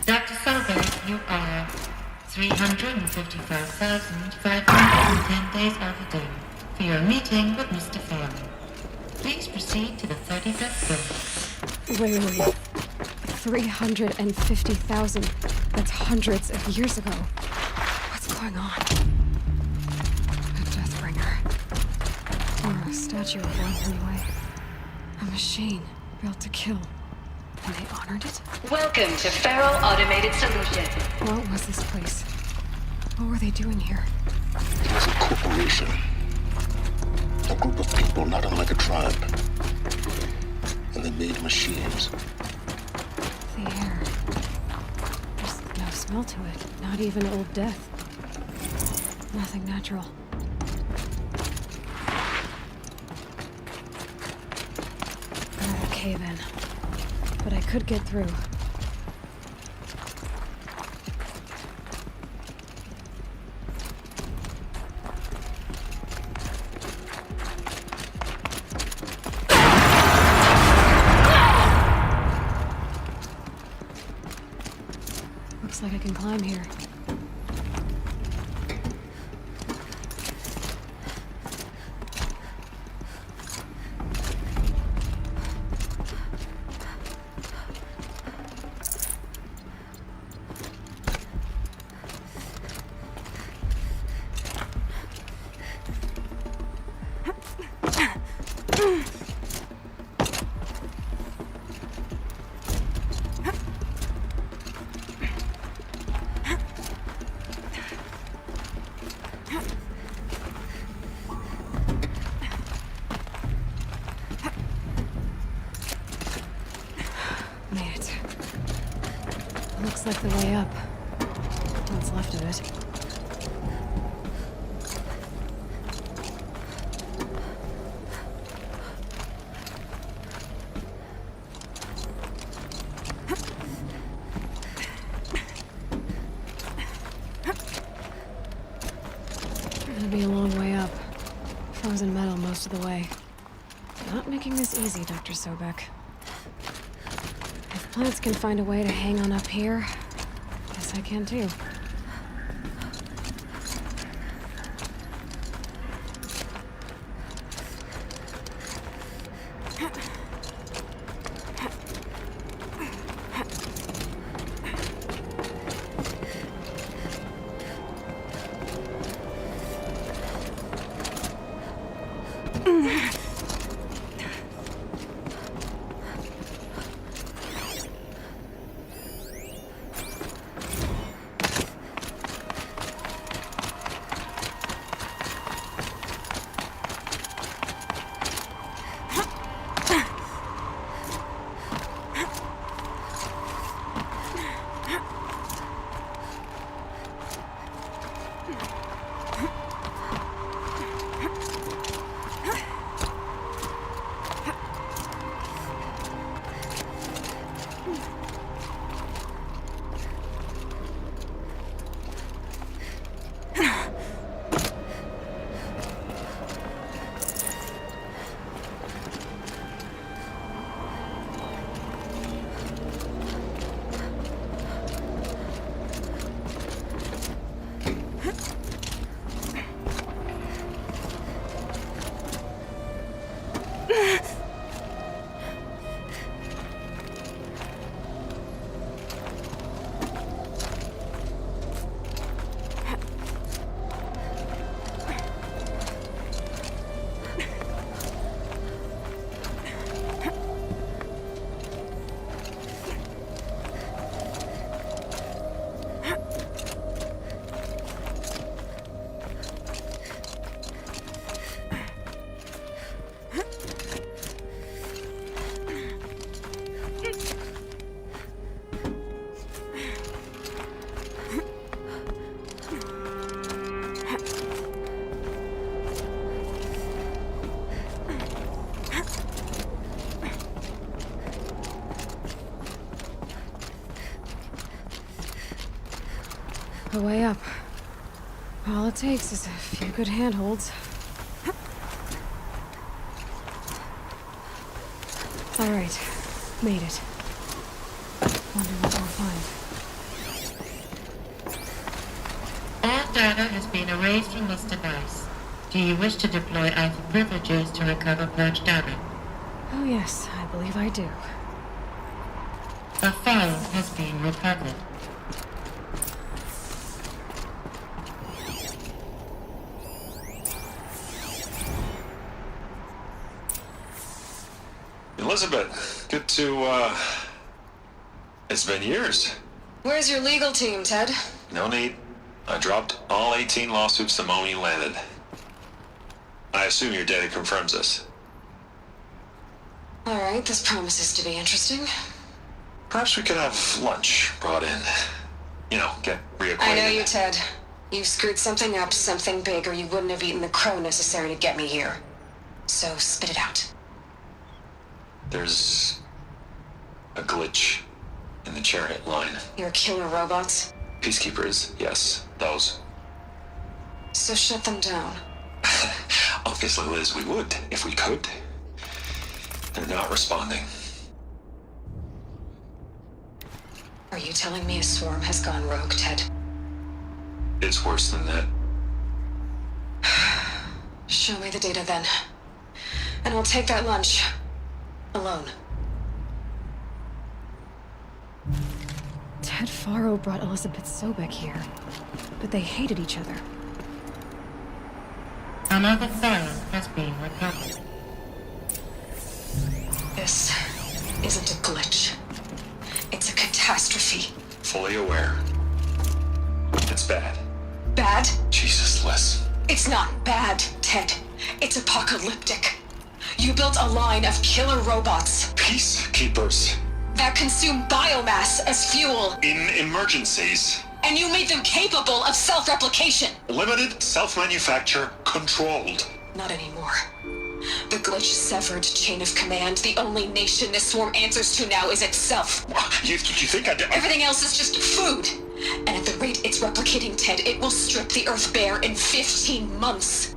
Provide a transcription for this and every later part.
Dr. Solberg, you are 355,510 days overdue for your meeting with Mr. Fairley. Please proceed to the 35th floor. Wait. 350,000. That's hundreds of years ago. What's going on? A Deathbringer. Or a statue of one, anyway. A machine built to kill. And they honored it? Welcome to Feral Automated Solution. What was this place? What were they doing here? It was a corporation. A group of people not unlike a tribe. And they made machines. The air. There's no smell to it. Not even old death. Nothing natural. Another cave-in. But I could get through. Looks like I can climb here. Made it. Looks like the way up. What's left of it. It'll be a long way up. Frozen metal most of the way. Not making this easy, Dr. Sobek. If plants can find a way to hang on up here, guess I can too. The way up. All it takes is a few good handholds. All right, made it. Wonder what we'll find. data has been erased from this device. Do you wish to deploy Alpha privileges to recover purged data? Oh yes, I believe I do. A file has been recovered. Elizabeth, good to, it's been years. Where's your legal team, Ted? No need. I dropped all 18 lawsuits the moment you landed. I assume your data confirms this. Alright, this promises to be interesting. Perhaps we could have lunch brought in. You know, get reacquainted. I know you, Ted. You've screwed something up, something big, or you wouldn't have eaten the crow necessary to get me here. So, spit it out. There's a glitch in the chariot line. Your killer robots? Peacekeepers, yes, those. So shut them down. Obviously, Liz, we would, if we could. They're not responding. Are you telling me a swarm has gone rogue, Ted? It's worse than that. Show me the data then. And I'll take that lunch. Alone. Ted Faro brought Elizabeth Sobek here, but they hated each other. Another file has been recovered. This isn't a glitch. It's a catastrophe. Fully aware. It's bad. Bad? Jesus, Liz. It's not bad, Ted. It's apocalyptic. You built a line of killer robots Peacekeepers. that consume biomass as fuel, In emergencies. and you made them capable of self-replication. Limited, self-manufacture, controlled. Not anymore. The glitch severed chain of command. The only nation this swarm answers to now is itself. You think I did? Everything else is just food. And at the rate it's replicating, Ted, it will strip the Earth bare in 15 months.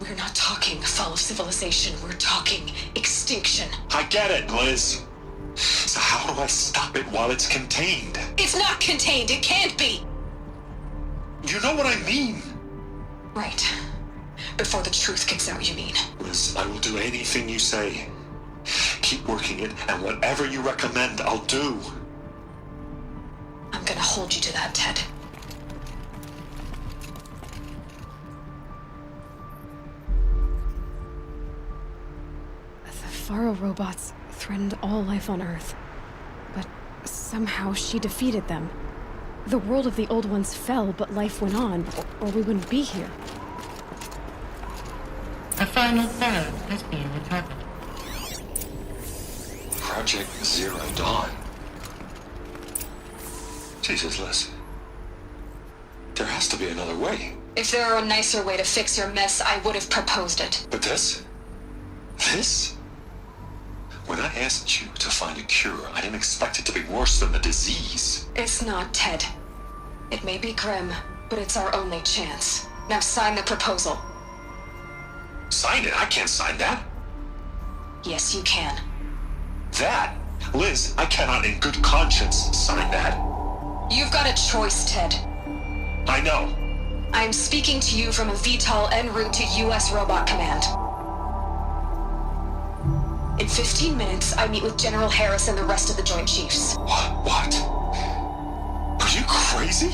We're not talking fall of civilization. We're talking extinction. I get it, Liz. So how do I stop it while it's contained? It's not contained. It can't be. You know what I mean. Right. Before the truth gets out, you mean? Liz, I will do anything you say. Keep working it, and whatever you recommend, I'll do. I'm gonna hold you to that, Ted. The Faro robots threatened all life on Earth. But somehow she defeated them. The world of the old ones fell, but life went on, or we wouldn't be here. A final file has been recovered. Project Zero Dawn. Jesus, Liz. There has to be another way. If there were a nicer way to fix your mess, I would have proposed it. But this? This? When I asked you to find a cure, I didn't expect it to be worse than the disease. It's not, Ted. It may be grim, but it's our only chance. Now sign the proposal. Sign it? I can't sign that. Yes, you can. That? Liz, I cannot in good conscience sign that. You've got a choice, Ted. I know. I'm speaking to you from a VTOL en route to U.S. Robot Command. In 15 minutes, I meet with General Harris and the rest of the Joint Chiefs. What? Are you crazy?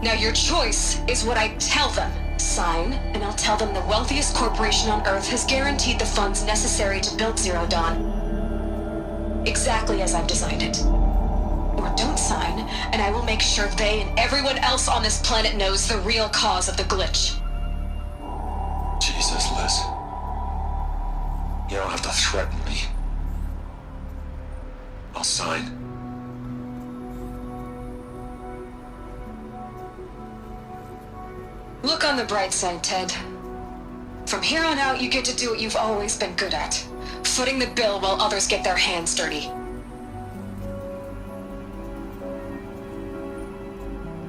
Now your choice is what I tell them. Sign, and I'll tell them the wealthiest corporation on Earth has guaranteed the funds necessary to build Zero Dawn. Exactly as I've designed it. Or don't sign, and I will make sure they and everyone else on this planet knows the real cause of the glitch. Jesus, Liz. You don't have to threaten me. I'll sign. Look on the bright side, Ted. From here on out, you get to do what you've always been good at. Footing the bill while others get their hands dirty.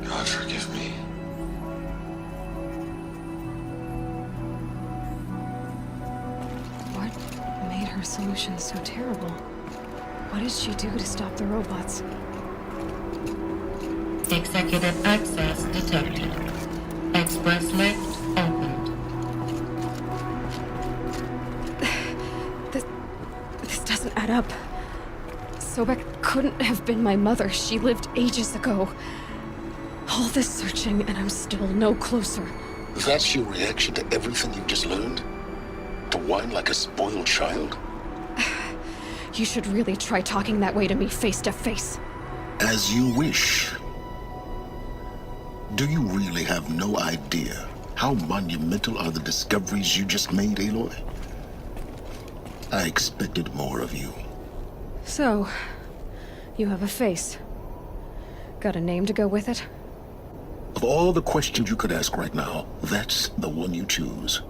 God forgive me. What made her solution so terrible? What did she do to stop the robots? Executive access detected. express lift opened. This doesn't add up. Sobek couldn't have been my mother. She lived ages ago. All this searching, and I'm still no closer. That's your reaction to everything you've just learned? To whine like a spoiled child? You should really try talking that way to me face to face. As you wish. Do you really have no idea how monumental are the discoveries you just made, Aloy? I expected more of you. So, you have a face. Got a name to go with it? Of all the questions you could ask right now, that's the one you choose.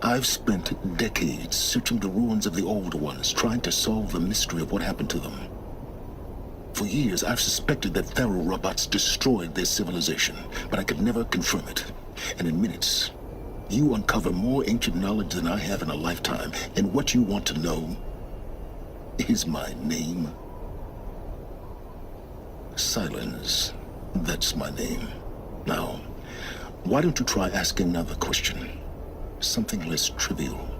I've spent decades searching the ruins of the old ones, trying to solve the mystery of what happened to them. For years, I've suspected that Faro robots destroyed their civilization, but I could never confirm it. And in minutes, you uncover more ancient knowledge than I have in a lifetime, and what you want to know is my name. Silence. That's my name. Now, why don't you try asking another question? Something less trivial.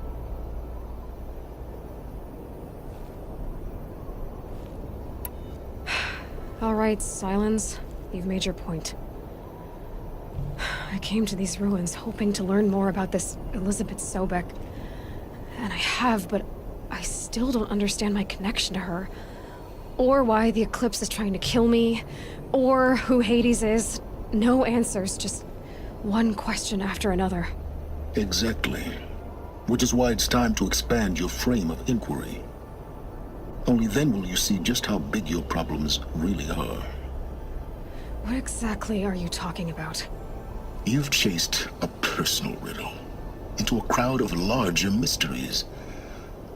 All right, Silence. You've made your point. I came to these ruins hoping to learn more about this Elizabeth Sobek. And I have, but I still don't understand my connection to her. Or why the Eclipse is trying to kill me. Or who Hades is. No answers, just one question after another. Exactly. Which is why it's time to expand your frame of inquiry. Only then will you see just how big your problems really are. What exactly are you talking about? You've chased a personal riddle into a crowd of larger mysteries.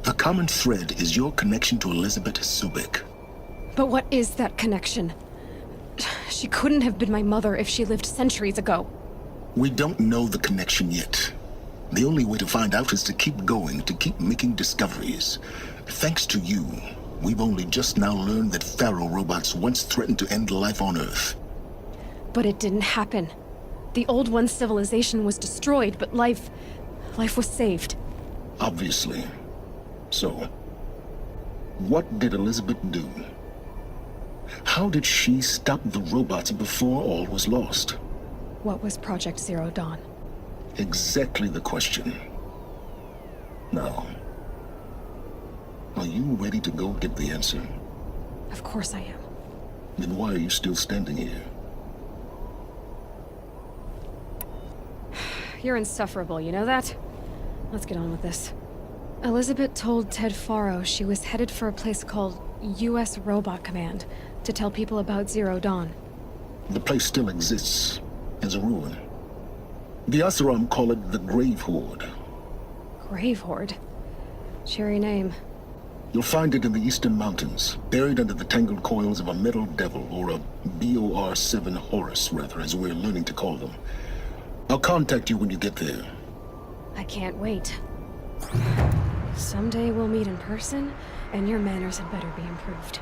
The common thread is your connection to Elizabeth Sobek. But what is that connection? She couldn't have been my mother if she lived centuries ago. We don't know the connection yet. The only way to find out is to keep going, to keep making discoveries. Thanks to you, we've only just now learned that Faro robots once threatened to end life on Earth. But it didn't happen. The Old One's civilization was destroyed, but life was saved. Obviously. So, what did Elizabeth do? How did she stop the robots before all was lost? What was Project Zero Dawn? Exactly the question. Now, are you ready to go get the answer? Of course I am. Then why are you still standing here? You're insufferable, you know that? Let's get on with this. Elizabeth told Ted Faro she was headed for a place called U.S. Robot Command to tell people about Zero Dawn. The place still exists as a ruin. The Asaram call it the Grave Horde. Grave Horde? Cheery name. You'll find it in the eastern mountains, buried under the tangled coils of a metal devil, or a BOR-7 Horus, rather, as we're learning to call them. I'll contact you when you get there. I can't wait. Someday we'll meet in person, and your manners had better be improved.